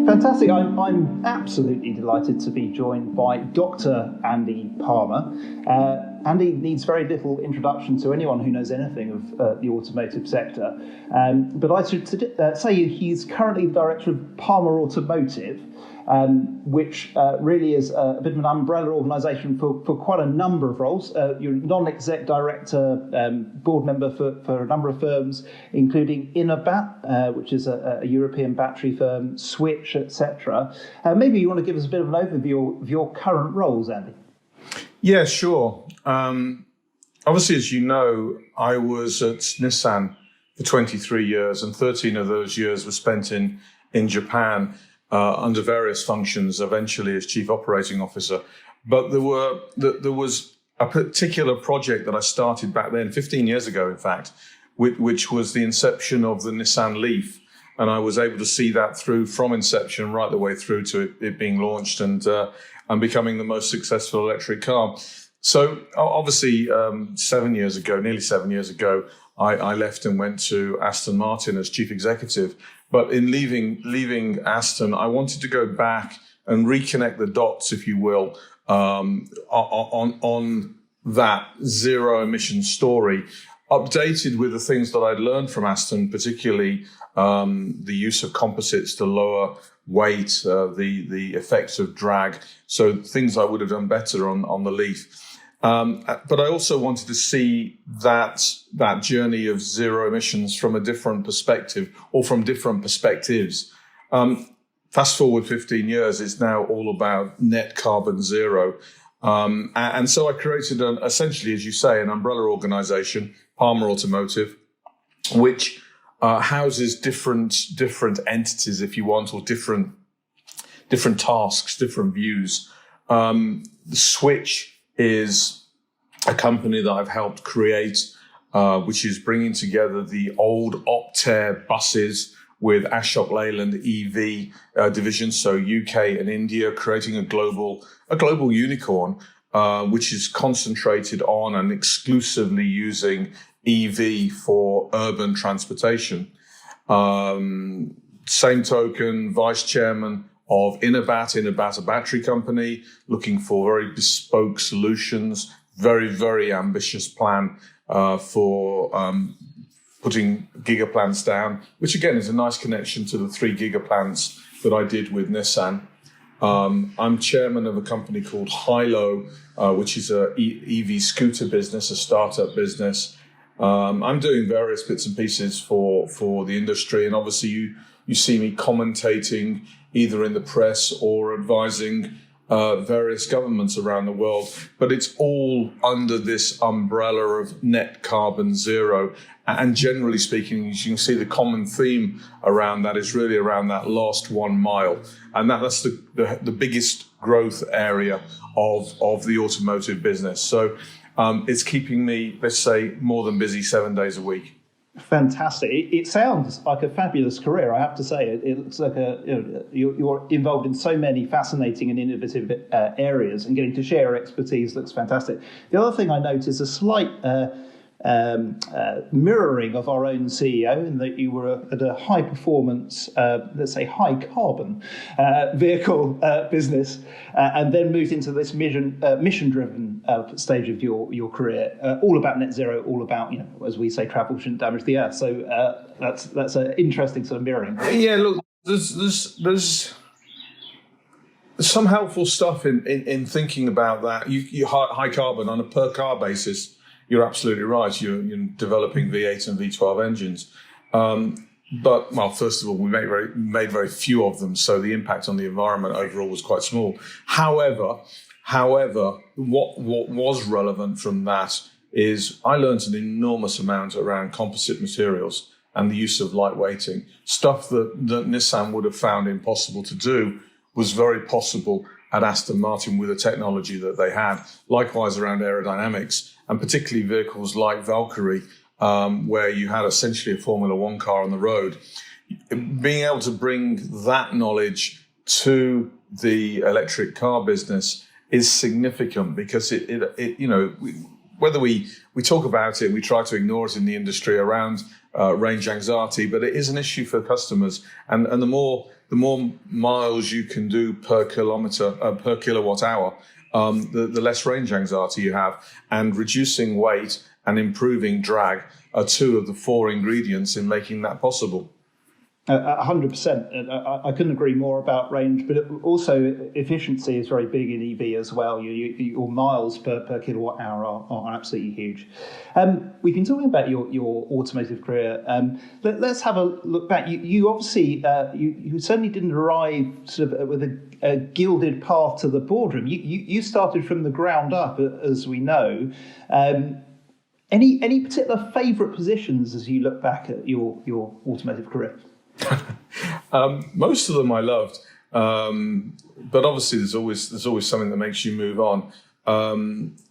Fantastic. I'm absolutely delighted to be joined by Dr. Andy Palmer. Andy needs very little introduction to anyone who knows anything of the automotive sector. But I should say he's currently the director of Palmer Automotive, which really is a bit of an umbrella organisation for quite a number of roles. You're non-exec director, board member for a number of firms, including Innobat, which is a European battery firm, Switch, etc. Maybe you want to give us a bit of an overview of your current roles, Andy. Yeah, sure. Obviously, as you know, I was at Nissan for 23 years, and 13 of those years were spent in Japan under various functions, eventually as chief operating officer. But there was a particular project that I started back then, 15 years ago, in fact, which was the inception of the Nissan Leaf. And I was able to see that through from inception right the way through to it being launched and becoming the most successful electric car. So obviously, nearly 7 years ago, I left and went to Aston Martin as chief executive. But in leaving Aston, I wanted to go back and reconnect the dots, if you will, on that zero emission story, updated with the things that I'd learned from Aston, particularly the use of composites to lower weight, the effects of drag. So things I would have done better on the Leaf. But I also wanted to see that journey of zero emissions from a different perspective, or from different perspectives. Fast forward 15 years, it's now all about net carbon zero. And so I created essentially, as you say, an umbrella organization, Palmer Automotive, which houses different entities, if you want, or different tasks, different views. The Switch is a company that I've helped create, which is bringing together the old Optare buses with Ashok Leyland EV divisions, so UK and India, creating a global unicorn, which is concentrated on and exclusively using EV for urban transportation. Same token, vice chairman of Innobat, a battery company, looking for very bespoke solutions, very, very ambitious plan for putting gigaplants down, which again is a nice connection to the 3 gigaplants that I did with Nissan. I'm chairman of a company called Hilo, which is a EV scooter business, a startup business. I'm doing various bits and pieces for the industry, and obviously you see me commentating either in the press or advising various governments around the world. But it's all under this umbrella of net carbon zero. And generally speaking, as you can see, the common theme around that is really around that last 1 mile. And that's the biggest growth area of the automotive business. So it's keeping me, let's say, more than busy 7 days a week. Fantastic. It sounds like a fabulous career, I have to say. It looks like you're involved in so many fascinating and innovative areas, and getting to share expertise looks fantastic. The other thing I note is a slight mirroring of our own CEO, in that you were at a high performance, let's say high carbon vehicle business, and then moved into this mission driven stage of your career, all about net zero, all about, as we say, travel shouldn't damage the earth. So that's an interesting sort of mirroring. Yeah, look, there's some helpful stuff in thinking about that. You high carbon on a per car basis. You're absolutely right. You're developing V8 and V12 engines. But, well, first of all, we made very few of them, so the impact on the environment overall was quite small. However, what was relevant from that is I learned an enormous amount around composite materials and the use of lightweighting. Stuff that Nissan would have found impossible to do was very possible at Aston Martin with the technology that they had. Likewise around aerodynamics, and particularly vehicles like Valkyrie, where you had essentially a Formula One car on the road. Being able to bring that knowledge to the electric car business is significant, because whether we talk about it, we try to ignore it in the industry around range anxiety, but it is an issue for customers. And the more miles you can do per kilometer, per kilowatt hour, the less range anxiety you have. And reducing weight and improving drag are two of the four ingredients in making that possible. 100%. I couldn't agree more about range, but also efficiency is very big in EV as well. Your miles per kilowatt hour are absolutely huge. We've been talking about your automotive career. Let's have a look back. You obviously, you certainly didn't arrive sort of with a gilded path to the boardroom. You started from the ground up, as we know. Any particular favourite positions as you look back at your automotive career? Most of them I loved, but obviously there's always something that makes you move on.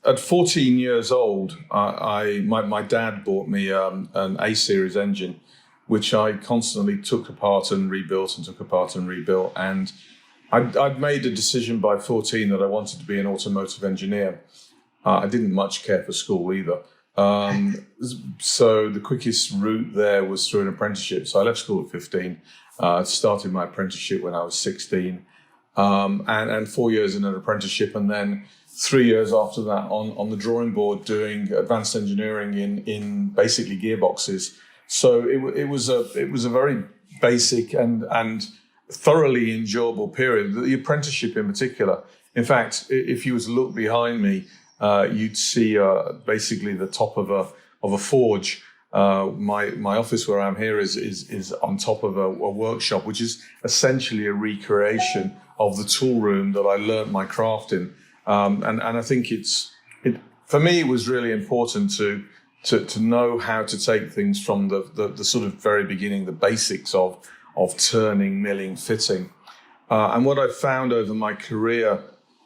At 14 years old, my dad bought me an A series engine, which I constantly took apart and rebuilt and took apart and rebuilt. And I'd made a decision by 14 that I wanted to be an automotive engineer. I didn't much care for school either. So the quickest route there was through an apprenticeship. So I left school at 15, started my apprenticeship when I was 16, and 4 years in an apprenticeship, and then 3 years after that on the drawing board doing advanced engineering in basically gearboxes. So it was a very basic and thoroughly enjoyable period. The apprenticeship in particular. In fact, if you was to look behind me, you'd see basically the top of a forge. My office where I'm here is on top of a workshop, which is essentially a recreation of the tool room that I learnt my craft in. And I think for me, it was really important to know how to take things from the sort of very beginning, the basics of turning, milling, fitting. And what I've found over my career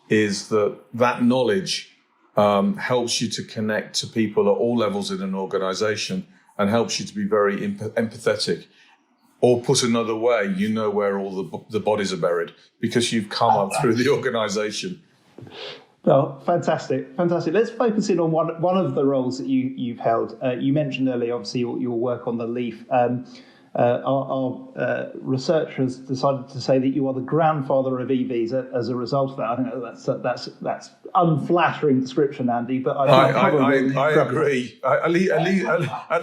is that knowledge helps you to connect to people at all levels in an organization and helps you to be very empathetic. Or put another way, you know where all the bodies are buried because you've come up through the organization. Well, fantastic. Let's focus in on one of the roles that you've held. You mentioned earlier, obviously, your work on the Leaf. Our research has decided to say that you are the grandfather of EVs as a result of that. I think that's unflattering description, Andy. But I agree. At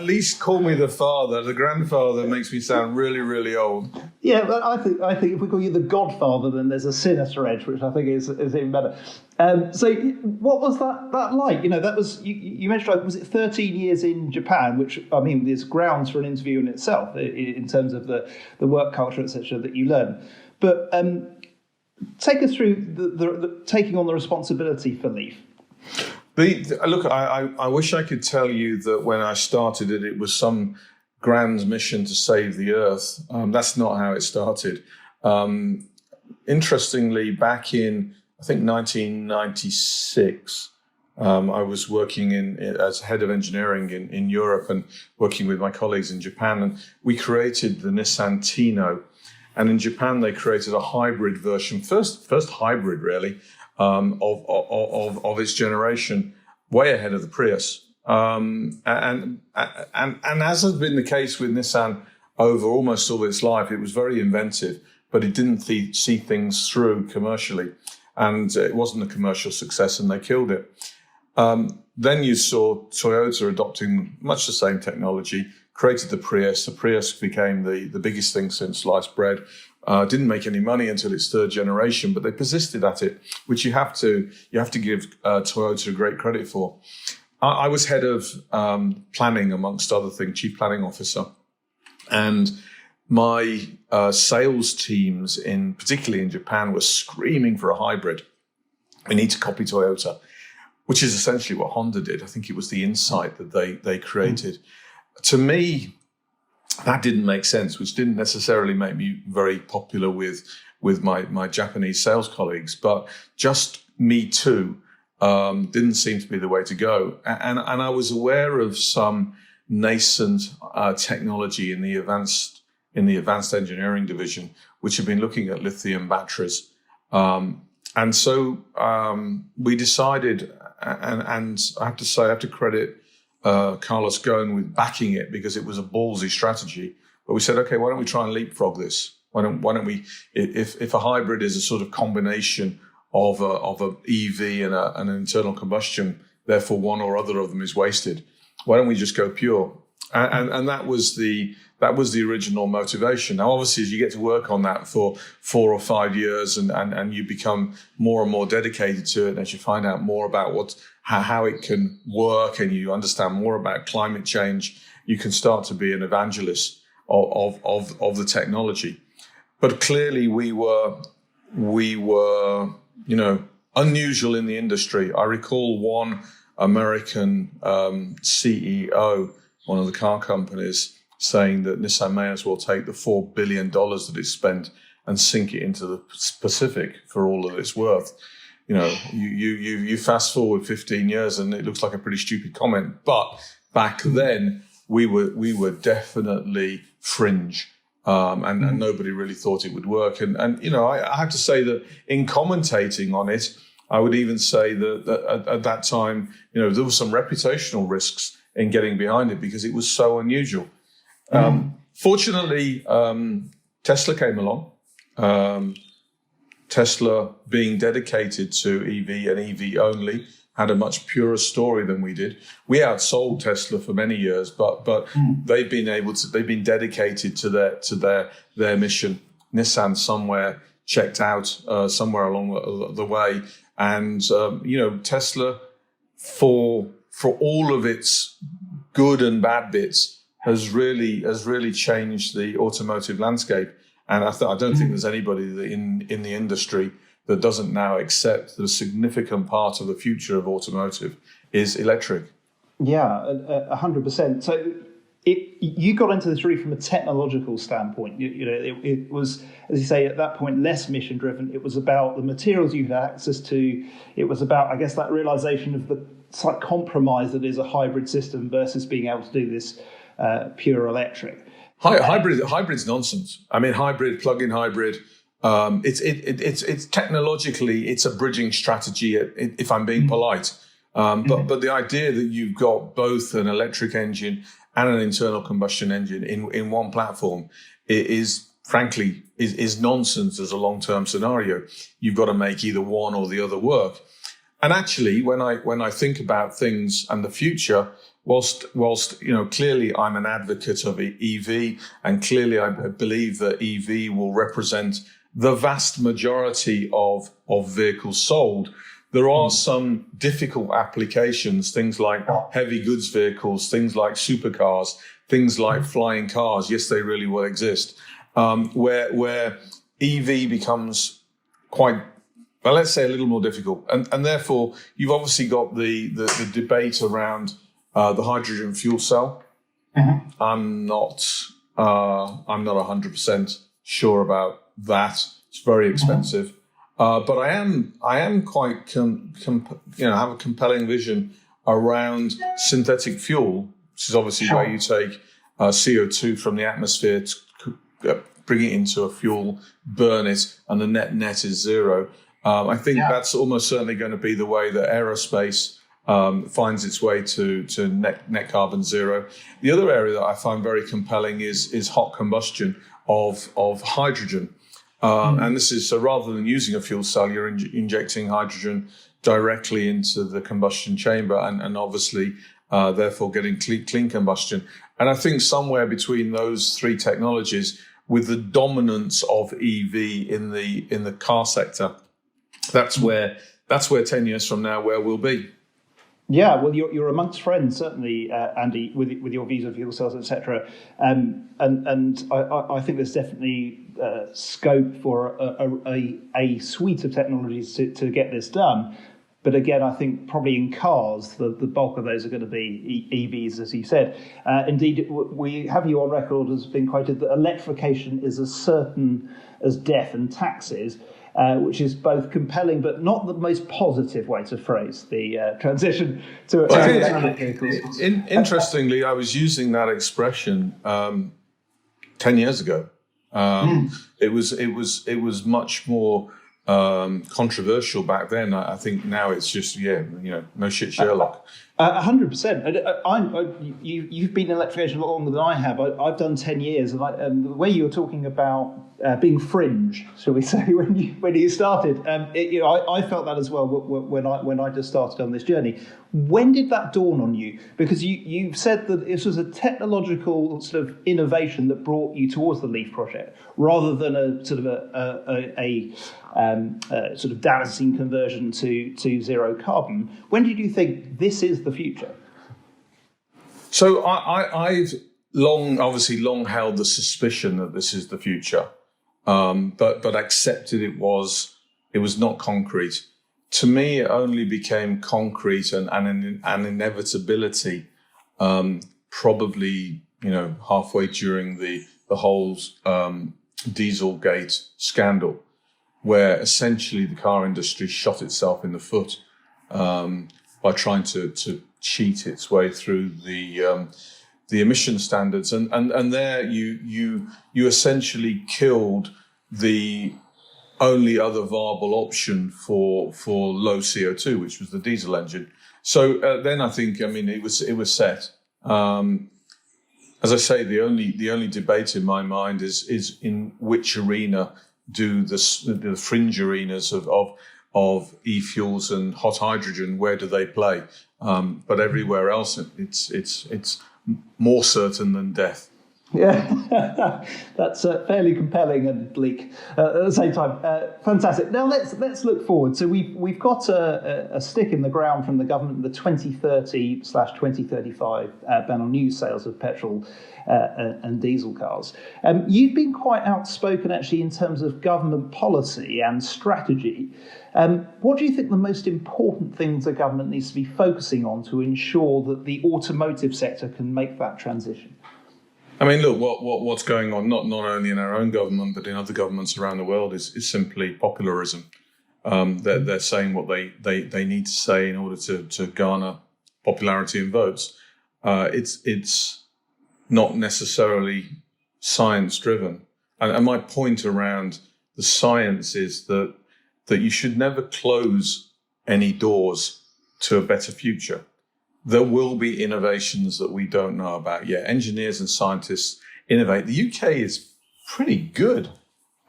least call me the father. The grandfather makes me sound really, really old. Yeah, but I think if we call you the godfather, then there's a sinister edge, which I think is even better. So what was that like? That was you mentioned, was it 13 years in Japan, which I mean is grounds for an interview in itself in terms of the work culture, etc. that you learn. But take us through the taking on the responsibility for Leaf. Look, I wish I could tell you that when I started it was some grand mission to save the earth. That's not how it started. Interestingly, back in I think 1996, I was working as head of engineering in Europe and working with my colleagues in Japan, and we created the Nissan COO. And in Japan, they created a hybrid version, first hybrid really, of its generation, way ahead of the Prius. And as has been the case with Nissan over almost all its life, it was very inventive, but it didn't see things through commercially. And it wasn't a commercial success, and they killed it. Then you saw Toyota adopting much the same technology, created the Prius. The Prius became the biggest thing since sliced bread. Didn't make any money until its third generation, but they persisted at it, which you have to give Toyota great credit for. I was head of planning, amongst other things, chief planning officer, and my sales teams, particularly in Japan, were screaming for a hybrid. We need to copy Toyota, which is essentially what Honda did. I think it was the insight that they created. To me, that didn't make sense, which didn't necessarily make me very popular with my Japanese sales colleagues. But just me too didn't seem to be the way to go. And I was aware of some nascent technology in the advanced engineering division, which have been looking at lithium batteries. And so we decided and I have to say, I have to credit Carlos Ghosn with backing it, because it was a ballsy strategy. But we said, okay, why don't we try and leapfrog this? Why don't we, if a hybrid is a sort of combination of a EV and an internal combustion, therefore one or other of them is wasted, why don't we just go pure? And that was the original motivation. Now, obviously, as you get to work on that for 4 or 5 years, and you become more and more dedicated to it, as you find out more about how it can work, and you understand more about climate change, you can start to be an evangelist of the technology. But clearly, we were unusual in the industry. I recall one American CEO, one of the car companies, saying that Nissan may as well take the $4 billion that it spent and sink it into the Pacific for all that it's worth. You fast forward 15 years and it looks like a pretty stupid comment, but back then we were definitely fringe, and nobody really thought it would work. And I have to say that in commentating on it, I would even say that at that time, there were some reputational risks in getting behind it, because it was so unusual. Fortunately, Tesla came along. Tesla, being dedicated to EV and EV only, had a much purer story than we did. We outsold Tesla for many years, but they've been dedicated to their mission. Nissan somewhere checked out somewhere along the way, and Tesla, for all of its good and bad bits, has really changed the automotive landscape. And I don't think there's anybody in the industry that doesn't now accept that a significant part of the future of automotive is electric. Yeah, 100%. So you got into this really from a technological standpoint. It was, as you say, at that point, less mission driven. It was about the materials you had access to. It was about, I guess, that realization of the slight compromise that is a hybrid system versus being able to do this pure electric. Hybrid's nonsense. I mean, plug-in hybrid. It's technologically, it's a bridging strategy, if I'm being polite. But the idea that you've got both an electric engine and an internal combustion engine in one platform is frankly nonsense as a long-term scenario. You've got to make either one or the other work. And actually, when I think about things and the future, whilst clearly I'm an advocate of EV, and clearly I believe that EV will represent the vast majority of vehicles sold, there are some difficult applications, things like heavy goods vehicles, things like supercars, things like flying cars. Yes, they really will exist, where EV becomes quite, well, let's say a little more difficult. And therefore, you've obviously got the debate around the hydrogen fuel cell. I'm not 100% sure about that. It's very expensive. But I am quite have a compelling vision around synthetic fuel, which is obviously where you take CO2 from the atmosphere to bring it into a fuel, burn it, and the net is zero. I think that's almost certainly going to be the way that aerospace finds its way to net carbon zero. The other area that I find very compelling is hot combustion of hydrogen. And this is, so rather than using a fuel cell, you're injecting hydrogen directly into the combustion chamber and obviously therefore getting clean combustion. And I think somewhere between those three technologies, with the dominance of EV in the car sector, that's where 10 years from now where we'll be. Yeah, well, you're amongst friends, certainly, Andy, with your views of fuel cells, etc. And I think there's definitely scope for a suite of technologies to get this done. But again, I think probably in cars, the bulk of those are going to be EVs, as you said. Indeed, we have you on record as being quoted that electrification is as certain as death and taxes. Which is both compelling but not the most positive way to phrase the transition to electric vehicles. Interestingly, I was using that expression 10 years ago. It was much more controversial back then. I think now it's just, no shit Sherlock. 100%. You've been in electrification a lot longer than I have. I've done 10 years, and the way you were talking about being fringe, shall we say, when you started, I felt that as well when I just started on this journey. When did that dawn on you? Because you've said that this was a technological sort of innovation that brought you towards the Leaf project, rather than a sort of a sort of Damascene conversion to zero carbon. When did you think this is the future? So I've long held the suspicion that this is the future, but accepted it was not concrete. To me, it only became concrete and an inevitability, probably halfway during the whole Dieselgate scandal, where essentially the car industry shot itself in the foot by trying to cheat its way through the emission standards, and there you essentially killed the only other viable option for low CO2, which was the diesel engine. So then I think, it was set. As I say, the only debate in my mind is in which arena do the fringe arenas of e-fuels and hot hydrogen, where do they play? But everywhere else, it's more certain than death. Yeah, that's fairly compelling and bleak at the same time. Fantastic. Now let's look forward. So we've got a stick in the ground from the government, the 2030/2035 ban on new sales of petrol and diesel cars. You've been quite outspoken actually in terms of government policy and strategy. What do you think the most important things the government needs to be focusing on to ensure that the automotive sector can make that transition? Look, what's going on, not only in our own government, but in other governments around the world, is simply popularism. They're saying what they need to say in order to garner popularity and votes. It's not necessarily science-driven. And my point around the science is that you should never close any doors to a better future. There will be innovations that we don't know about yet. Engineers and scientists innovate. The UK is pretty good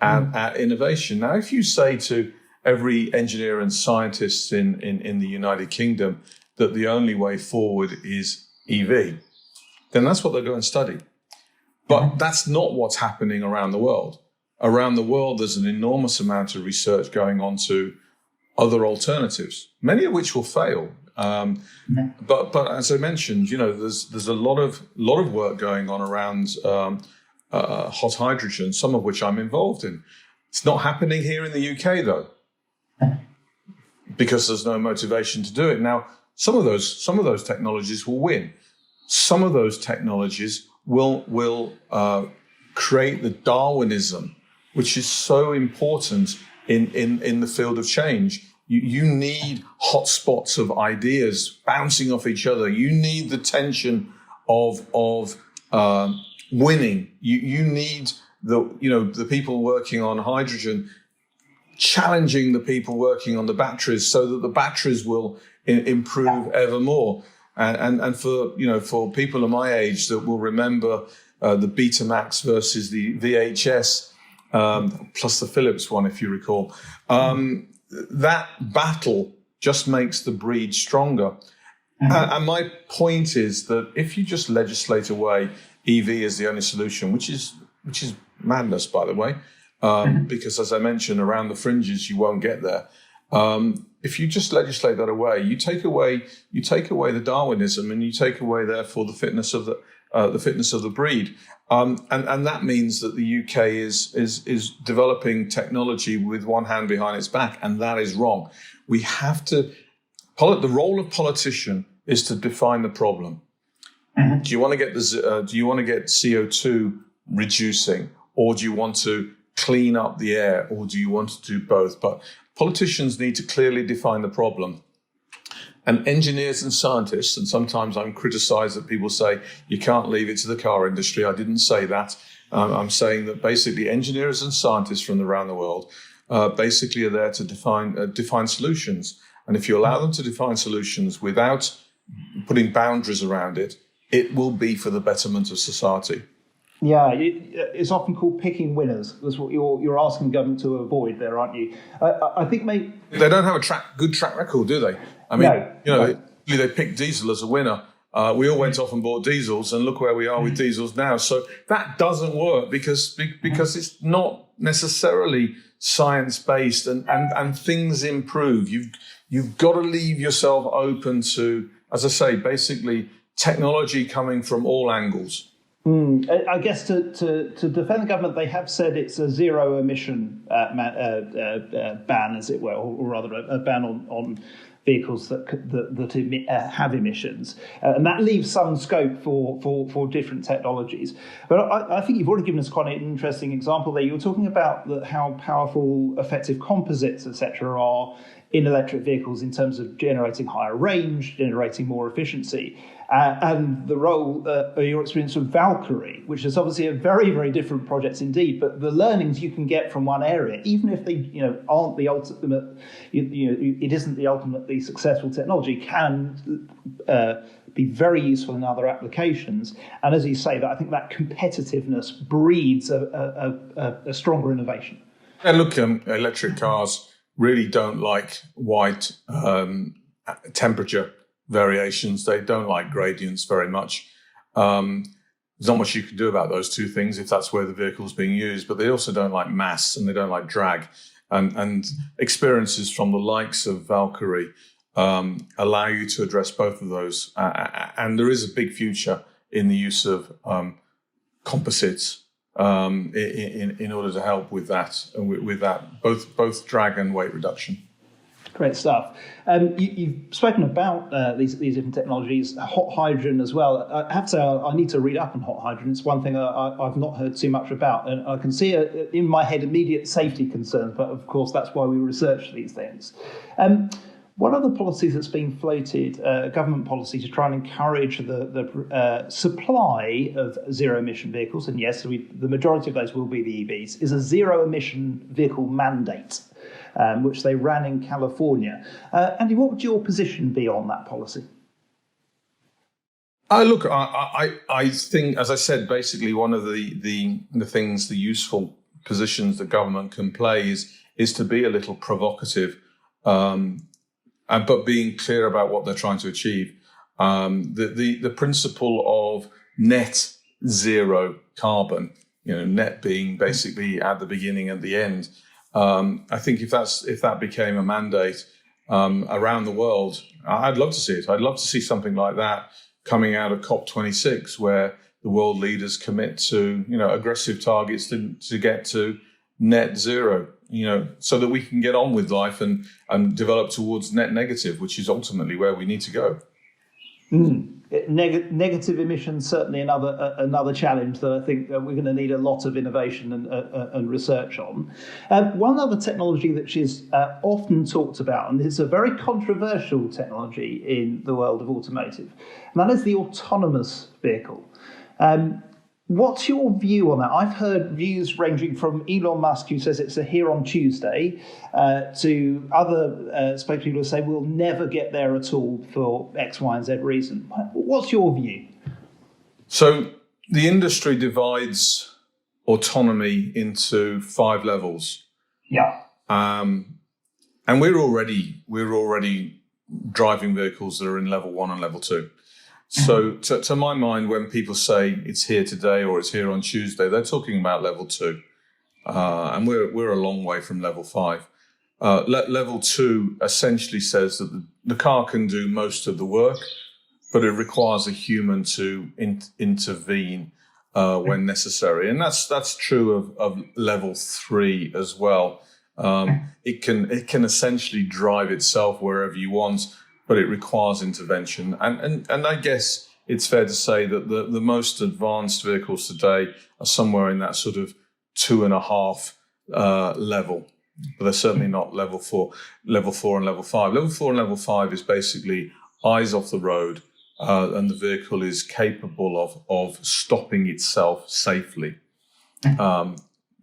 at innovation. Now, if you say to every engineer and scientist in the United Kingdom that the only way forward is EV, then that's what they'll go and study. But that's not what's happening around the world. Around the world, there's an enormous amount of research going on to other alternatives, many of which will fail. But as I mentioned, there's a lot of work going on around hot hydrogen, some of which I'm involved in. It's not happening here in the UK though, because there's no motivation to do it. Now, some of those technologies will win. Some of those technologies will create the Darwinism, which is so important in the field of change. You need hotspots of ideas bouncing off each other. You need the tension of winning. You need the people working on hydrogen challenging the people working on the batteries, so that the batteries will improve ever more. And for people of my age that will remember the Betamax versus the VHS, plus the Philips one, if you recall. That battle just makes the breed stronger. And my point is that if you just legislate away EV as the only solution, which is madness, by the way, because as I mentioned, around the fringes you won't get there. If you just legislate that away, you take away the Darwinism, and you take away therefore the fitness of the breed. And that means that the UK is developing technology with one hand behind its back, and that is wrong. We have to. The role of politician is to define the problem. Mm-hmm. Do you want to get CO2 reducing, or do you want to clean up the air, or do you want to do both? But politicians need to clearly define the problem. And engineers and scientists, and sometimes I'm criticized that people say you can't leave it to the car industry. I didn't say that. I'm saying that basically engineers and scientists from around the world basically are there to define solutions. And if you allow them to define solutions without putting boundaries around it, it will be for the betterment of society. Yeah, it's often called picking winners. That's what you're asking the government to avoid there, aren't you? I think they don't have a good track record, do they? I mean, no. They picked diesel as a winner. We all went off and bought diesels, and look where we are with diesels now. So that doesn't work because it's not necessarily science-based, and things improve. You've got to leave yourself open to, as I say, basically technology coming from all angles. I guess to defend the government, they have said it's a zero emission ban, as it were, or rather a ban on vehicles that have emissions, and that leaves some scope for different technologies. But I think you've already given us quite an interesting example there. You were talking about how powerful, effective composites, etc., are in electric vehicles in terms of generating higher range, generating more efficiency. And the role, your experience with Valkyrie, which is obviously a very, very different project indeed, but the learnings you can get from one area, even if they, aren't the ultimate, it isn't the ultimately successful technology, can be very useful in other applications. And as you say, that I think that competitiveness breeds a stronger innovation. And look, electric cars really don't like wide temperature variations. They don't like gradients very much. There's not much you can do about those two things if that's where the vehicle is being used, but they also don't like mass and they don't like drag. And experiences from the likes of Valkyrie allow you to address both of those. And there is a big future in the use of composites in order to help with that, both drag and weight reduction. Great stuff. You've spoken about these different technologies, hot hydrogen as well. I have to say, I need to read up on hot hydrogen. It's one thing I've not heard too much about. And I can see in my head immediate safety concerns, but of course that's why we research these things. One of the policies that's being floated, government policy to try and encourage the supply of zero-emission vehicles, and yes, the majority of those will be the EVs, is a zero-emission vehicle mandate, which they ran in California. Andy, what would your position be on that policy? Look, I think, as I said, basically one of the things, the useful positions that government can play is to be a little provocative, but being clear about what they're trying to achieve. The principle of net zero carbon, net being basically at the beginning and the end. I think if that became a mandate around the world, I'd love to see it. I'd love to see something like that coming out of COP26, where the world leaders commit to aggressive targets to get to net zero. So that we can get on with life and develop towards net negative, which is ultimately where we need to go. Negative emissions, certainly another challenge that I think we're going to need a lot of innovation and research on. One other technology that is often talked about, and it's a very controversial technology in the world of automotive, and that is the autonomous vehicle. What's your view on that? I've heard views ranging from Elon Musk, who says it's a here on Tuesday, to other spokespeople who say we'll never get there at all for X, Y, and Z reason. What's your view? So the industry divides autonomy into 5 levels. Yeah. And we're already driving vehicles that are in level 1 and level 2. So to my mind, when people say it's here today or it's here on Tuesday, they're talking about level 2. And we're a long way from level 5. Level 2 essentially says that the car can do most of the work, but it requires a human to intervene when necessary. And that's true of level 3 as well. It can essentially drive itself wherever you want, but it requires intervention. And I guess it's fair to say that the most advanced vehicles today are somewhere in that sort of 2.5 level. But they're certainly not level 4 and level 5. Level 4 and level 5 is basically eyes off the road, and the vehicle is capable of stopping itself safely.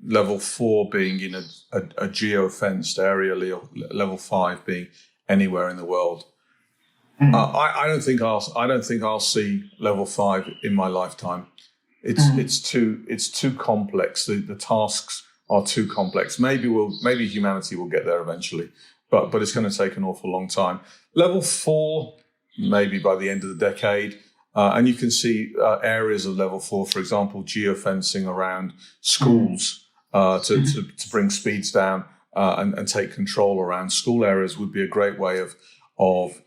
level 4 being in a geo-fenced area, or level 5 being anywhere in the world. I don't think I'll see level 5 in my lifetime. It's too complex. The tasks are too complex. Maybe humanity will get there eventually, but it's going to take an awful long time. Level 4, maybe by the end of the decade. And you can see areas of level 4, for example, geofencing around schools to bring speeds down and take control around school areas would be a great way of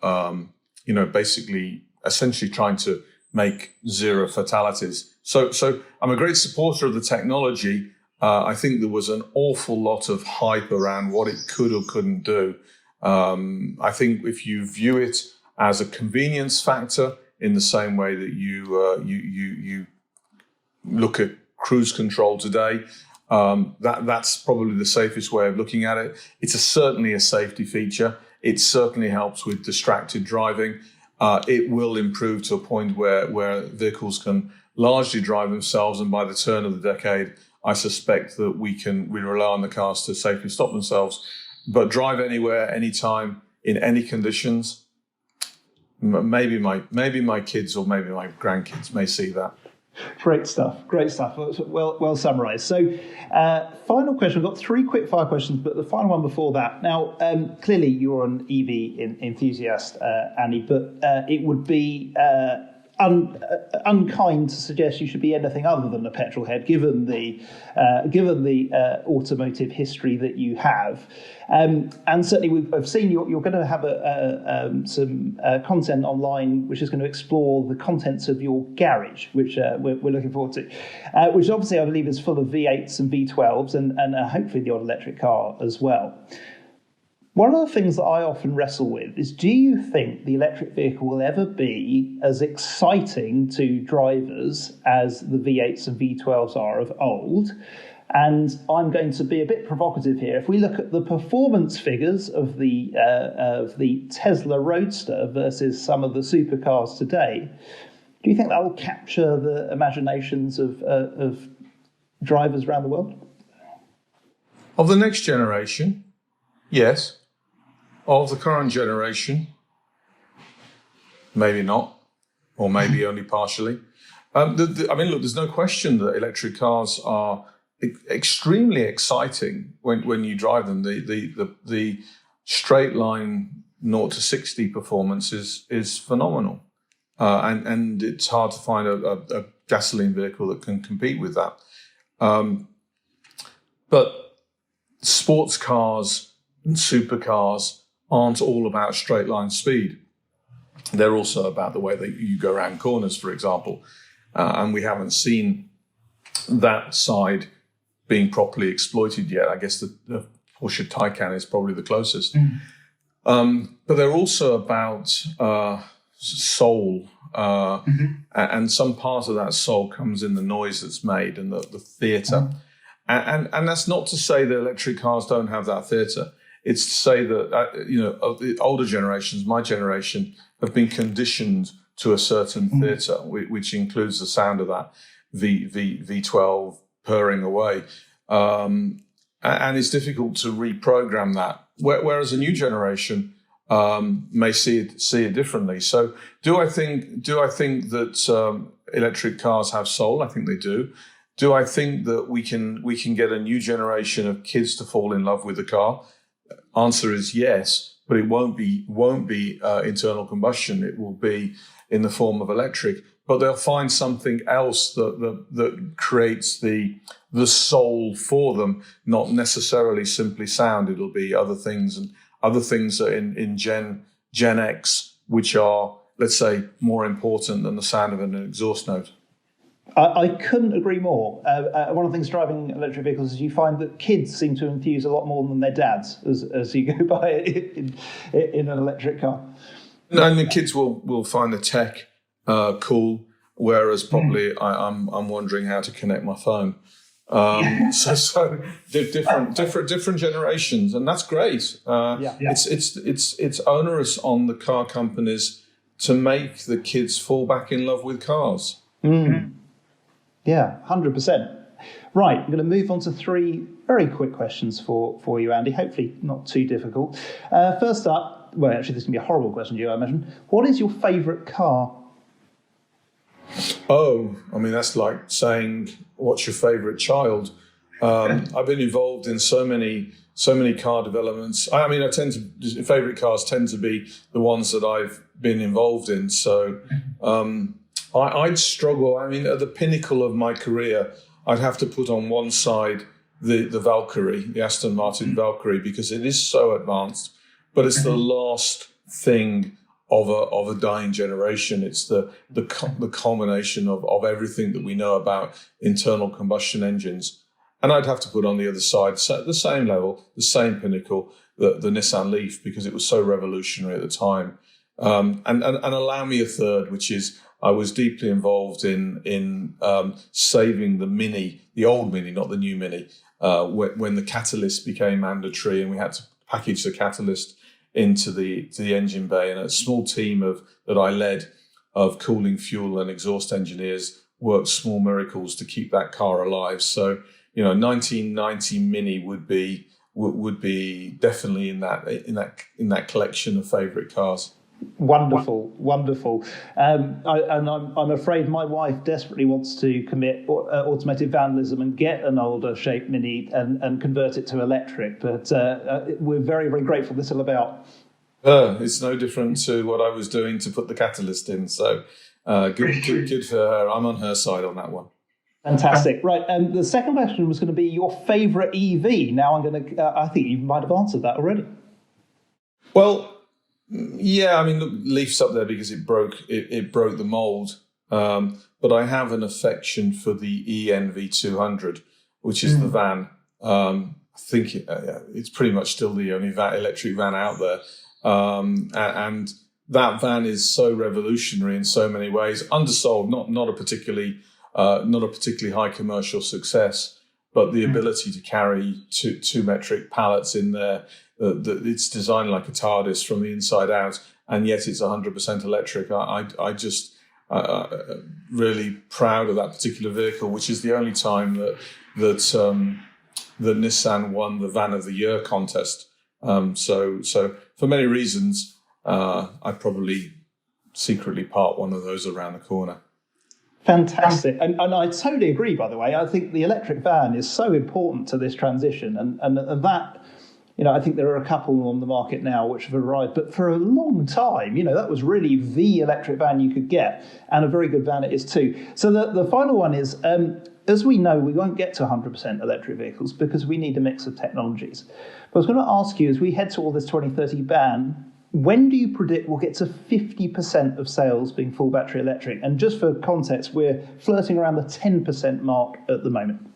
basically essentially trying to make zero fatalities. So I'm a great supporter of the technology. I think there was an awful lot of hype around what it could or couldn't do. I think if you view it as a convenience factor, in the same way that you look at cruise control today, that's probably the safest way of looking at it. It's certainly a safety feature. It certainly helps with distracted driving. It will improve to a point where vehicles can largely drive themselves, and by the turn of the decade, I suspect that we rely on the cars to safely stop themselves. But drive anywhere, anytime, in any conditions. Maybe my kids or maybe my grandkids may see that. Great stuff. Well summarised. So, final question. I've got 3 quick fire questions, but the final one before that. Now, clearly you're an EV enthusiast, Andy, but it would be unkind to suggest you should be anything other than a petrol head, given the automotive history that you have. And certainly I've seen you're going to have some content online which is going to explore the contents of your garage, which we're looking forward to, which obviously I believe is full of V8s and V12s and hopefully the odd electric car as well. One of the things that I often wrestle with is, do you think the electric vehicle will ever be as exciting to drivers as the V8s and V12s are of old? And I'm going to be a bit provocative here. If we look at the performance figures of the Tesla Roadster versus some of the supercars today, do you think that will capture the imaginations of drivers around the world? Of the next generation, yes. Of the current generation, maybe not, or maybe only partially. Look, there's no question that electric cars are extremely exciting when you drive them. The straight line 0 to 60 performance is phenomenal, and it's hard to find a gasoline vehicle that can compete with that. But sports cars and supercars aren't all about straight line speed. They're also about the way that you go around corners, for example. And we haven't seen that side being properly exploited yet. I guess the Porsche Taycan is probably the closest. But they're also about soul. And some part of that soul comes in the noise that's made and the theatre. And that's not to say that electric cars don't have that theatre. It's to say that, of the older generations, my generation, have been conditioned to a certain theatre, which includes the sound of that V12 purring away. And it's difficult to reprogram that. Whereas a new generation may see it differently. So do I think that electric cars have soul? I think they do. Do I think that we can get a new generation of kids to fall in love with the car? Answer is yes, but it won't be internal combustion. It will be in the form of electric. But they'll find something else that creates the soul for them, not necessarily simply sound. It'll be other things that in Gen X, which are, let's say, more important than the sound of an exhaust note. I couldn't agree more. One of the things driving electric vehicles is you find that kids seem to enthuse a lot more than their dads as you go by in an electric car. And the kids will find the tech cool, whereas probably I'm wondering how to connect my phone. So different generations, and that's great. It's onerous on the car companies to make the kids fall back in love with cars. Yeah, 100%. Right, I'm going to move on to three very quick questions for you, Andy. Hopefully not too difficult. First up, well, actually, this is going to be a horrible question to you, I imagine. What is your favourite car? Oh, I mean, that's like saying, what's your favourite child? I've been involved in so many car developments. I mean, favourite cars tend to be the ones that I've been involved in. So I'd struggle. I mean, at the pinnacle of my career, I'd have to put on one side the Valkyrie, the Aston Martin Valkyrie, because it is so advanced, but it's the last thing of a dying generation. It's the culmination of everything that we know about internal combustion engines. And I'd have to put on the other side, so the same level, the same pinnacle, the Nissan Leaf, because it was so revolutionary at the time. And allow me a third, which is I was deeply involved in saving the old Mini, not the new Mini, when the catalyst became mandatory and we had to package the catalyst into the engine bay, and a small team that I led of cooling, fuel, and exhaust engineers worked small miracles to keep that car alive. So 1990 Mini would be definitely in that collection of favourite cars. Wonderful. I'm afraid my wife desperately wants to commit automotive vandalism and get an older shaped Mini and convert it to electric. But we're very, very grateful this is all about. It's no different to what I was doing to put the catalyst in. So good for her. I'm on her side on that one. Fantastic. Right. The second question was going to be your favourite EV. Now I think you might have answered that already. Well, yeah, I mean, look, Leaf's up there because it broke the mould. But I have an affection for the ENV200, which is the van. I think it's pretty much still the only electric van out there. And that van is so revolutionary in so many ways. Undersold, not a particularly high commercial success, but the ability to carry two metric pallets in there. It's designed like a TARDIS from the inside out, and yet it's 100% electric. I just really proud of that particular vehicle, which is the only time that Nissan won the Van of the Year contest. So for many reasons, I'd probably secretly park one of those around the corner. Fantastic. And I totally agree, by the way. I think the electric van is so important to this transition, and that, I think there are a couple on the market now which have arrived, but for a long time, that was really the electric van you could get, and a very good van it is too. So the final one is, as we know, we won't get to 100% electric vehicles because we need a mix of technologies. But I was going to ask you, as we head toward this 2030 ban, when do you predict we'll get to 50% of sales being full battery electric? And just for context, we're flirting around the 10% mark at the moment.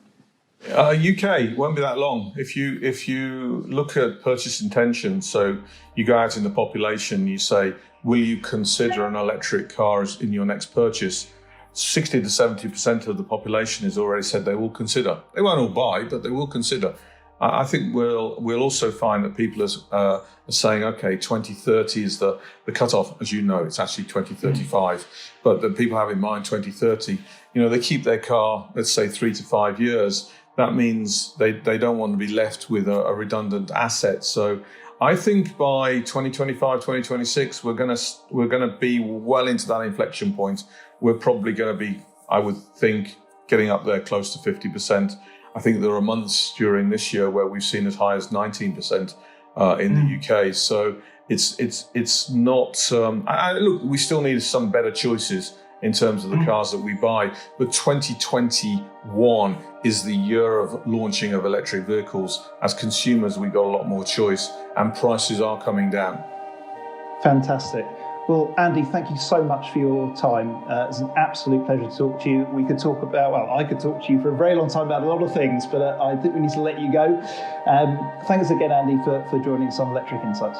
UK won't be that long. If you look at purchase intention, so you go out in the population, you say, will you consider an electric car in your next purchase? 60 to 70% of the population has already said they will consider. They won't all buy, but they will consider. I think we'll also find that people are saying, okay, 2030 is the cutoff. As you know, it's actually 2035, but that people have in mind 2030. They keep their car, let's say 3 to 5 years. That means they don't want to be left with a redundant asset. So I think by 2025, 2026, we're going to be well into that inflection point. We're probably going to be, I would think, getting up there close to 50%. I think there are months during this year where we've seen as high as 19% in the UK. So it's not. Look, we still need some better choices in terms of the cars that we buy. But 2021 is the year of launching of electric vehicles. As consumers, we got a lot more choice, and prices are coming down. Fantastic. Well, Andy, thank you so much for your time. It's an absolute pleasure to talk to you. I could talk to you for a very long time about a lot of things, but I think we need to let you go. Thanks again, Andy, for joining us on Electric Insights.